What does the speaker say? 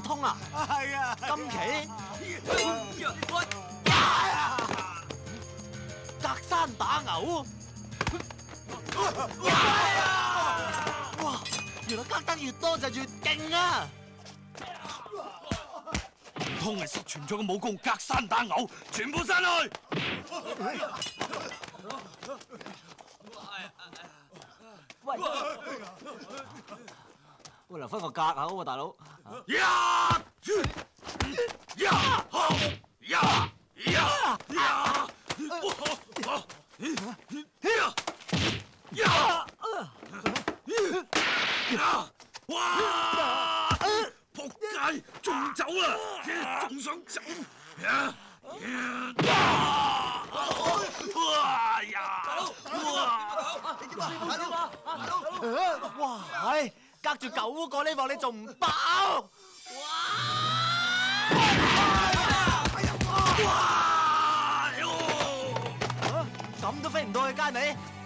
通啊？係啊，今期隔山打牛。哇！原來隔得越多就越勁啊！唔通係失傳咗個武功隔山打牛，全部散去！喂，喂，留翻個格口喎，大佬。呀！呀！呀！呀！哇！仆街，仲走啦，仲想走？哇，係隔住9個呢鑊，你仲唔飽？哇！咁都飛唔到去街尾？